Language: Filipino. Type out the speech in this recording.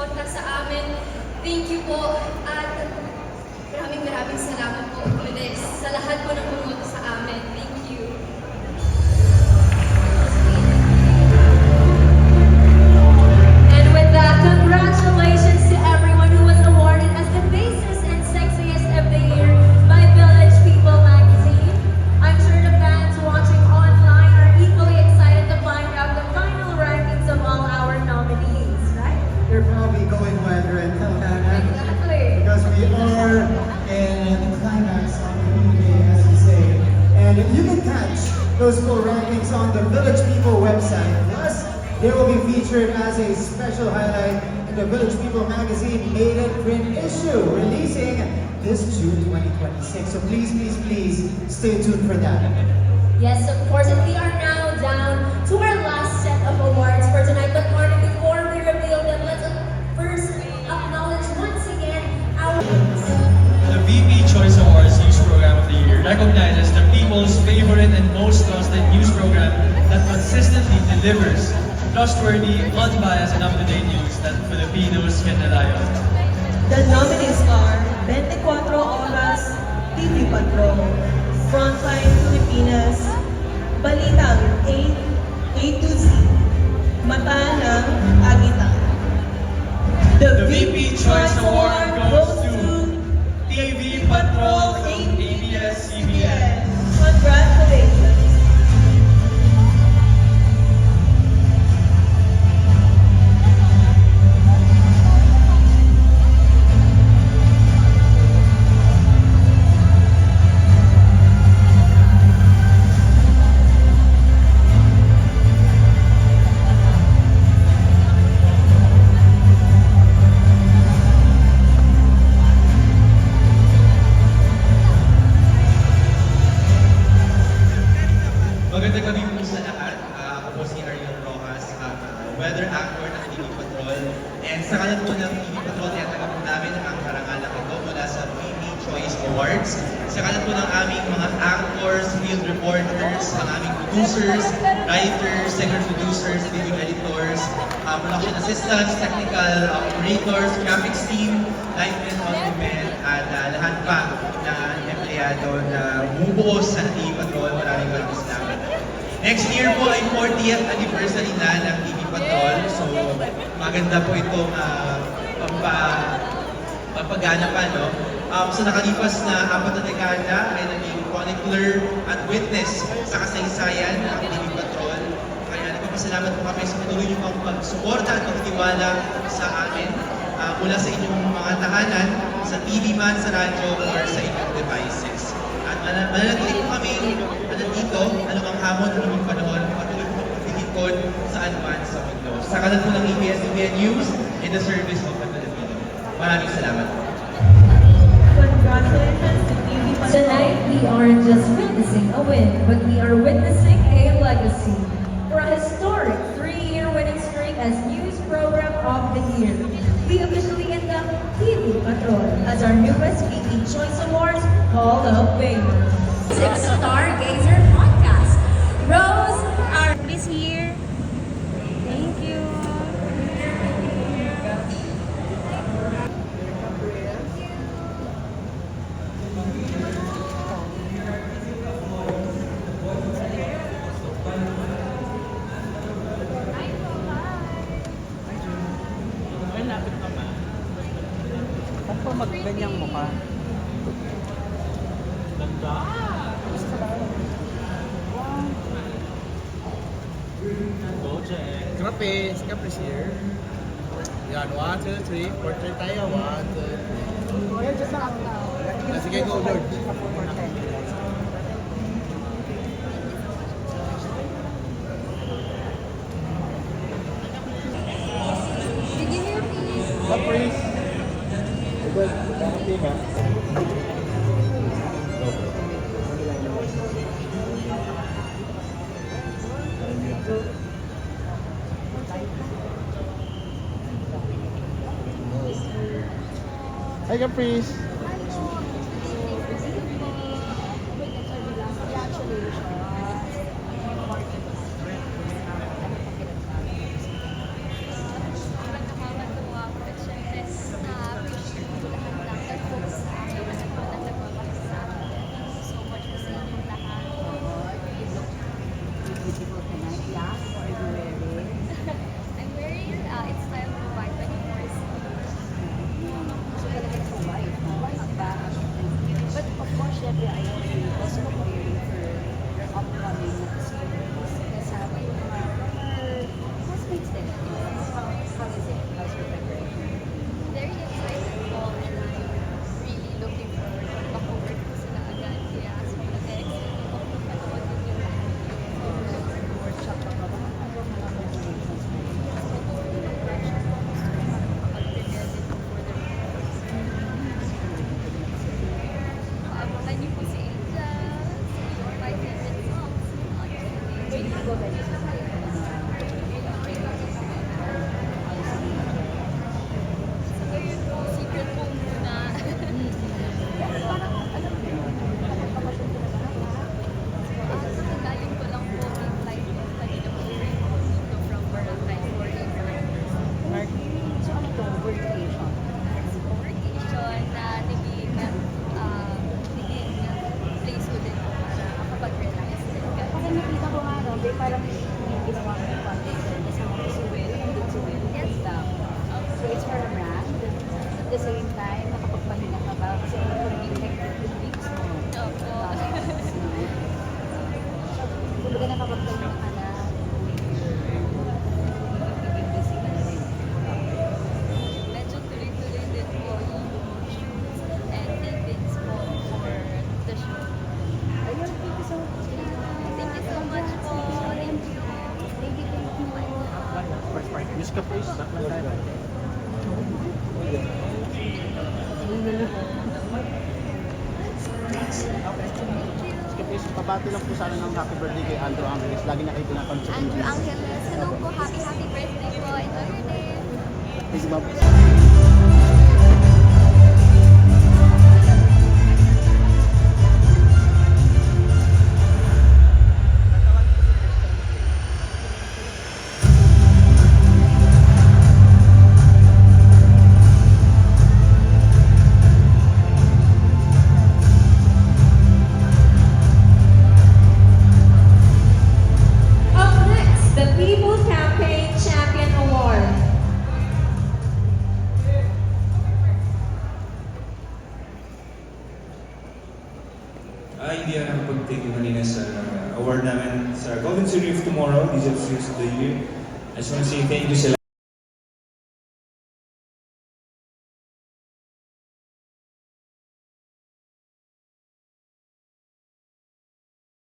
sumuporta sa amin. Thank you po. At maraming salamat po ulit sa lahat po ng pumunta sa amin. Thank you. And with that, congratulations to everyone who was awarded as the Faces and Sexiest of the Year by Village People magazine. I'm sure the fans watching online are equally excited to find out the final rankings of all our nominees, right? They're probably going weather and Telhana Exactly. because we are in the climax of the evening, as you say. And you can catch those full rankings on the Village People website. Plus, they will be featured as a special highlight in the Village People magazine maiden print issue, releasing this June 2026. So please stay tuned for that. Yes, of course, and we are now down to our last set of awards for tonight. But Martin, before we reveal them, let's first acknowledge once again our... The VP Choice Awards News Program of the Year recognizes the people's favorite and most trusted news program that consistently delivers trustworthy, unbiased, and up-to-date news that Filipinos can rely on. The nominees are 24 Oras, TV Patrol, Frontline Pilipinas, Balitang A to Z, Mata ng Agita. The VP Choice Award goes to TV Patrol from ABS-CBN. Congratulations! Magandang gabi po sa lahat. Ako po si Ariel Rojas, weather actor ng TV Patrol. And sa kanan po ng TV Patrol, tinatagap po namin ang karangalang ito mula sa VP Choice Awards. Sa kanan po ng aming mga actors, field reporters, ang aming producers, writers, second producers, video editors, production assistants, technical operators, graphics team, linemen, on-demand, at lahat pa na empleyado na bumubuo sa TV Patrol. Maraming salamat. Next year po ay 40th anniversary na ng TV Patrol. So, maganda po itong pampagana pa, no? Sa nakalipas na 4 na dekada ay naging chronicler at witness sa kasaysayan ng TV Patrol. Kaya nagpapasalamat po kami sa patuloy niyo pang pagsuporta at pagtiwala sa amin mula sa inyong mga tahanan, sa TV man, sa radyo, or sa inyong devices. At mananatili po kami nandito, anumang hamon, anumang panahon, patuloy po pagtitipon sa advance sa mundo. Sa kanan po ng ABS-CBN News in the service of the Filipino. Maraming salamat po. Congratulations to TV Patrol. Tonight, we aren't just witnessing a win, but we are witnessing a legacy. For a historic 3-year winning streak as News Program of the Year, we officially induct TV Patrol as our newest VP Choice Awards Hall of Fame. 6 Stargazer Podcast. Rose, our Please here. Thank you. Ako magganyang mukha. Ganda! Go, Jack! Grapes, Caprice here. Yan, 1, 2, 3. Portrait tayo, 1, 2, 3. Sige, go, Lord. Caprice. Hi, Caprice. Sige, please, pabati lang po sana ng happy birthday kay Andrew Angeles. Lagi na kayo pinapanood sa Andrew TV. Angeles, hello po. Happy birthday po. Enjoy your day. Thank you, ma'am. Up next, the People's Campaign Champion Award. Hindi ako nakapag-take yung kanina sa award namin sa Golden Series of Tomorrow, Diesel Series of the Year. I just want to say thank you sa